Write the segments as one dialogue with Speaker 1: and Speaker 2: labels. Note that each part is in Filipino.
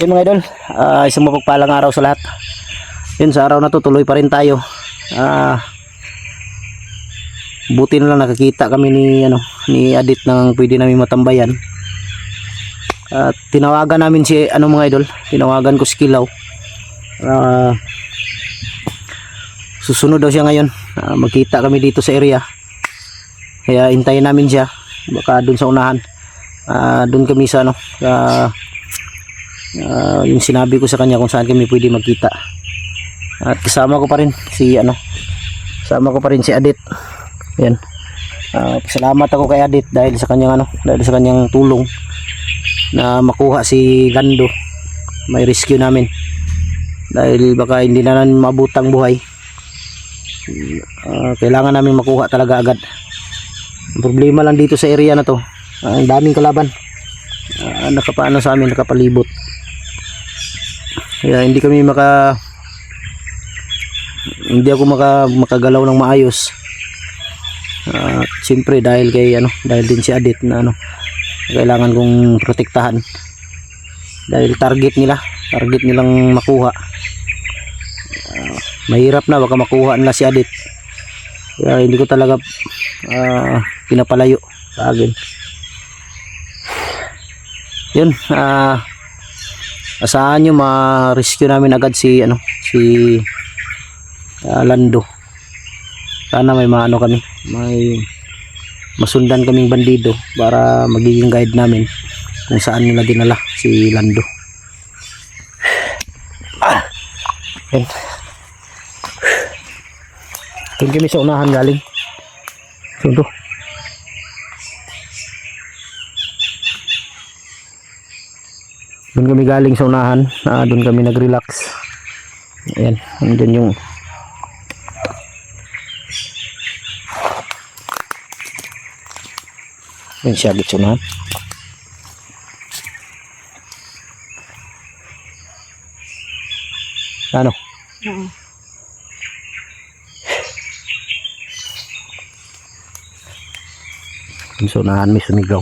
Speaker 1: Yun mga idol, isang mapagpalang araw sa lahat. Yun, sa araw na to tuloy pa rin tayo. Buti na lang nakakita kami ni Adit ng pwede namin matambayan. At tinawagan namin si mga idol, tinawagan ko si Kilaw. Susunod daw siya ngayon. Magkita kami dito sa area. Kaya hintayin namin siya. Baka dun sa unahan. Dun kami sa yung sinabi ko sa kanya kung saan kami pwede magkita. At kasama ko pa rin si Adit. Yan. Salamat ako kay Adit dahil sa kanyang tulong na makuha si Lando. May rescue namin. Dahil baka hindi na namin mabutang buhay. Kailangan namin makuha talaga agad. Ang problema lang dito sa area na to, ang daming kalaban. Nakapaano sa amin, nakapalibot. Kaya hindi ako makagalaw ng maayos. Siyempre dahil dahil din si Adit na kailangan kong protektahan. Dahil target nilang makuha. Mahirap na baka makuha nila si Adit. Kaya hindi ko talaga pinapalayo sa akin. Yun, asahan nyo ma-rescue namin agad si Lando. Sana may may masundan kaming bandido para magiging guide namin kung saan nila dinala si Lando. Yun. Doon kami sa unahan galing. Sundo. Doon kami galing sa unahan. Doon kami nag-relax. Ayan. Andun yung yung siya git sa unahan. Ano? Sa unahan may sumigaw.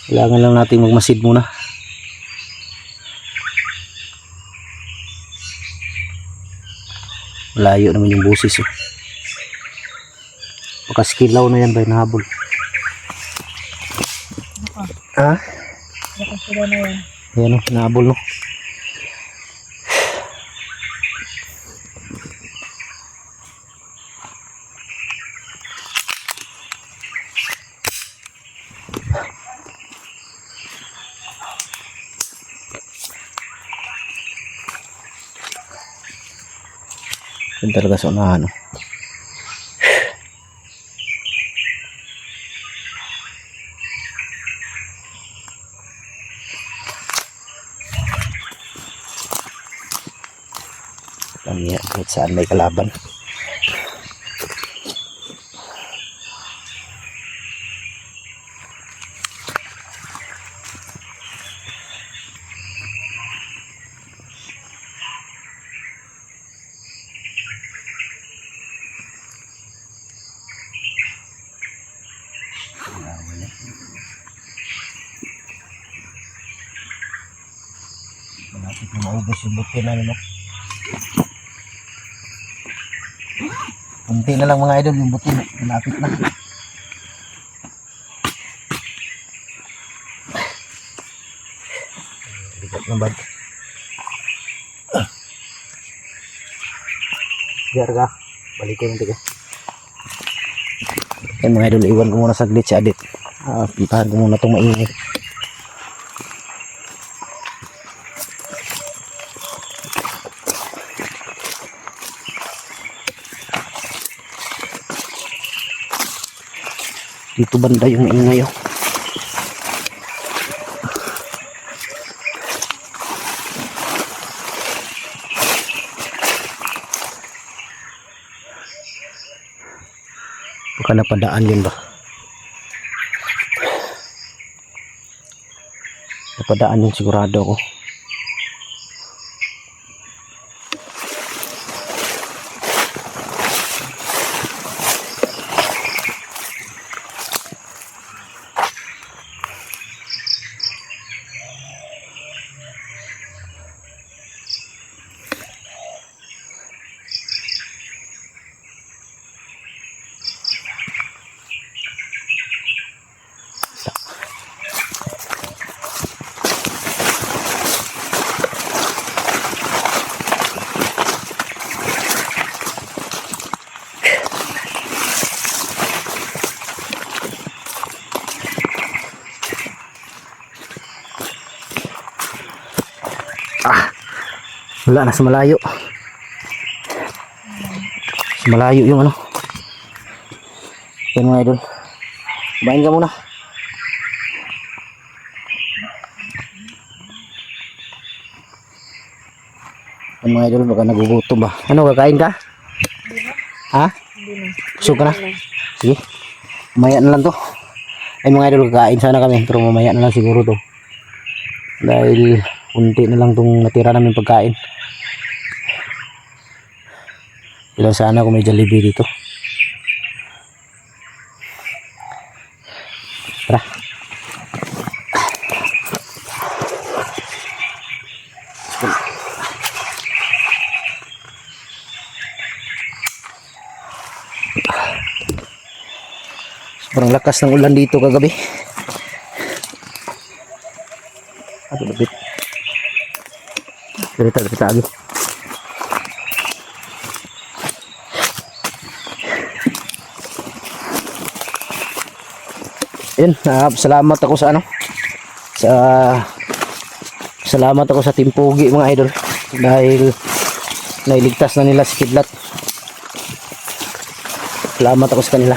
Speaker 1: Kailangan lang natin magmasid muna. Malayo naman yung busis eh. Baka skilaw na yan ba nahabol. Ha?
Speaker 2: Baka sila na yan.
Speaker 1: Ayan o, nahabol no. Yan talaga sa unahan. Kami kahit saan may kalaban. Malapit na maubos yung buti na nila. Kunti na lang mga idol yung buti. Malapit na. Bigat na bag. Biar ka. Balik ko ng tiga. Yan mga idol, iwan ko muna saglit si Adit. Puntahan ko muna itong maingay. Dito banda yung ingay oh. Baka napadaan yun ba? napadaan yun sigurado ako. Wala na sa malayo. Sa malayo yung ano. Yan mga idol. Kumain ka muna. Yan mga idol, baka nagugutom ba? Ano, kakain ka? Ha? Busog ka na? Sige. Mamaya na lang to. Ay mga idol, kakain sana kami. Pero mamaya na lang siguro to. Dahil unti na lang tong natira namin pagkain. Ilan sana kung may Jollibee dito. Tara. Sobrang lakas ng ulan dito kagabi. Aduh, lebih. Cerita lagi. Yun, salamat ako sa ano. Salamat ako sa Team Pogi mga idol dahil nailigtas na nila si Kidlat. Salamat ako sa kanila.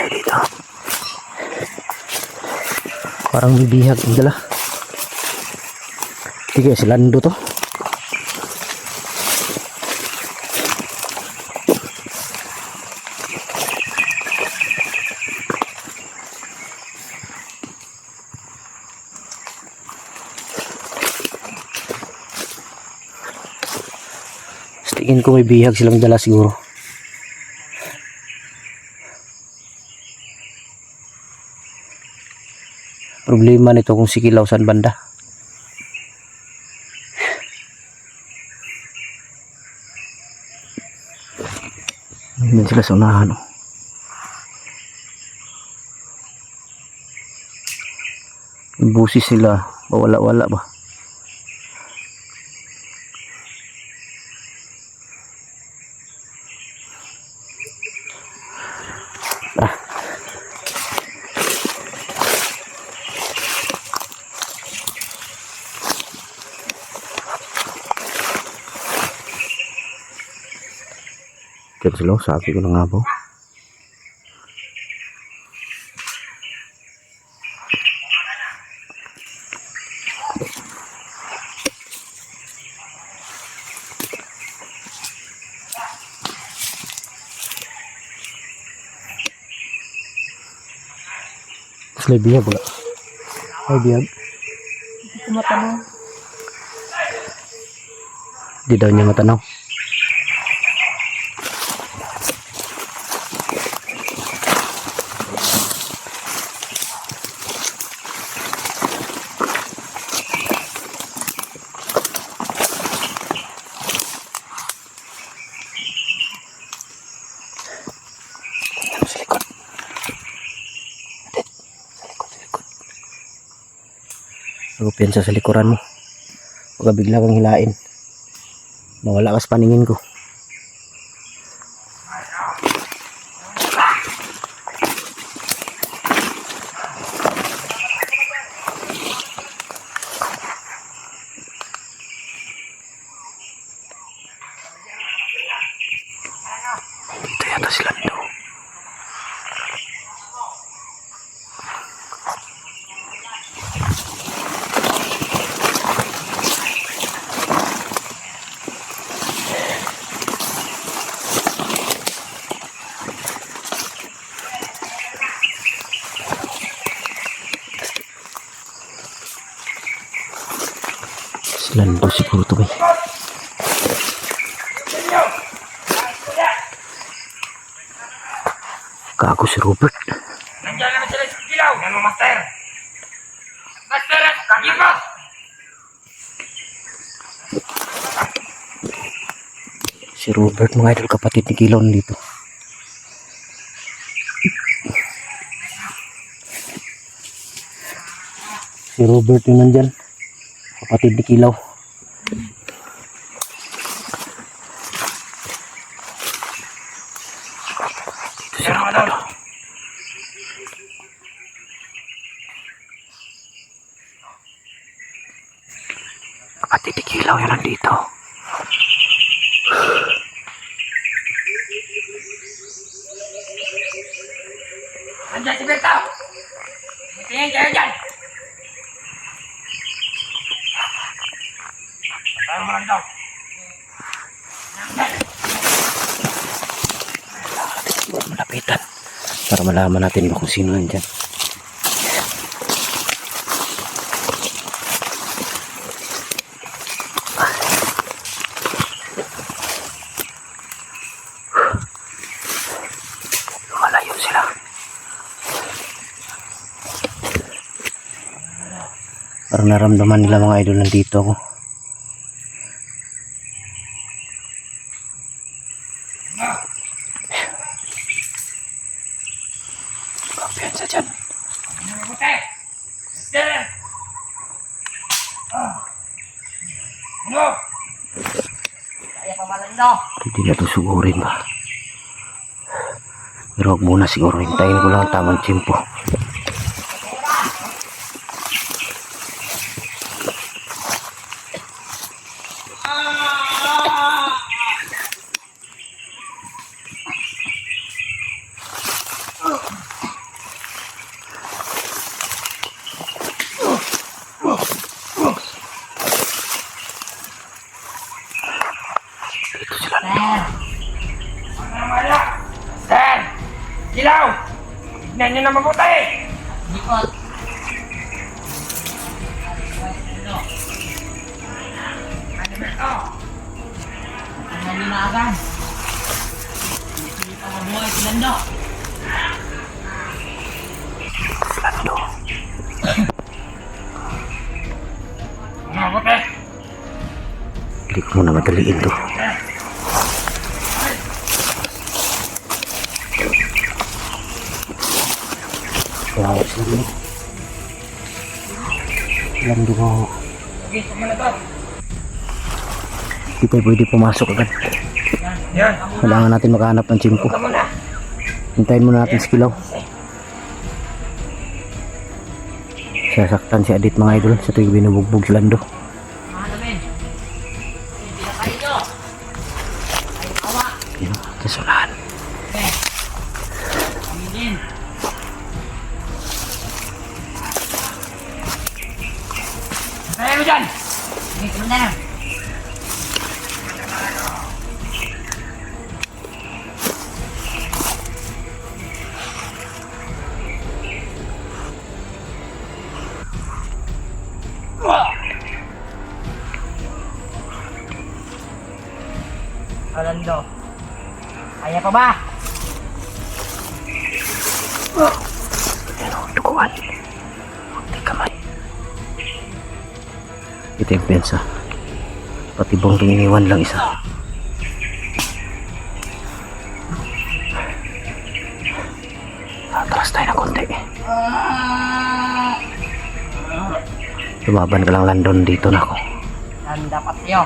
Speaker 1: Dito. Parang may bihag ang dala. Hindi kaya si Lando to. Tingin ko may bihag silang dala siguro. Problema nito kung si Kilaw saan banda. Hindi sila sa unahan. Yung busis sila, wala-wala ba? Sila, sabi ko na nga po. Mas may biyag wala. May biyag.
Speaker 2: Hindi ko matanaw.
Speaker 1: Di daw niya matanaw. Nagpiyansa sa likuran mo. Huwag ka bigla kang hilain. Mawala ka sa paningin ko. Dito yata sila nito. Sila nito siguro ito eh. Gago si Robert.
Speaker 3: Nandiyan naman sila sa kilaw. Yan mo, master. Master, kaki pa.
Speaker 1: Si Robert mga idol, kapatid ni Kilaw nandito. Si Robert yung nandyan. Kapatid ni Kilaw. Dito si Robert. Kapatid ni Kilaw yung nandito.
Speaker 3: Nandiyan si Berto. Tingin kayo dyan. Tayo mo lang daw.
Speaker 1: Malapitan para malaman natin kung sino nandyan. Lumalayo sila. Parang naramdaman nila mga idol nandito ako. Kumpiyansa dyan.
Speaker 3: Mabuti. Master. Ano? Kaya pa malang daw.
Speaker 1: Hindi na ito sugurin ba? Pero huwag muna siguro. Hintayin ko lang ang tamang tiyempo. Dito sila nito.
Speaker 3: Wala. Master. Kilaw. Tignan nyo na mabuti. Likod. Ano Berto? Ano nyo na agad? Hindi pa mabuhay si Lando.
Speaker 1: Lando.
Speaker 3: Mabuti.
Speaker 1: Hindi ko muna madaliin to. Wow, sila nito. Lando ko.
Speaker 3: Okay, pagmana to.
Speaker 1: Hindi tayo pwede pumasok agad.
Speaker 3: Yan.
Speaker 1: Kailangan natin makahanap ng tiyempo.
Speaker 3: Ito muna.
Speaker 1: Hintayin muna natin si Kilaw. Sasaktan si Adit mga idol sa tuwing binubugbog si Lando. Yun, kasalahan.
Speaker 3: Kaya mo dyan! Sige, kumanda na. Lando. Kaya pa ba?
Speaker 1: Ano, duguan. Hindi kamay. Ito yung pensa. Pati bong iniwan lang isa. Atras tayo ng konti. Lumaban ka lang, Landon. Dito na ako.
Speaker 3: Yan dapat sa'yo.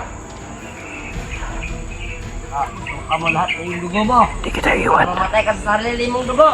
Speaker 3: Suka mo lahat ng dugo mo.
Speaker 1: Hindi kita iwan.
Speaker 3: Mamatay ka sa sarili mong dugo.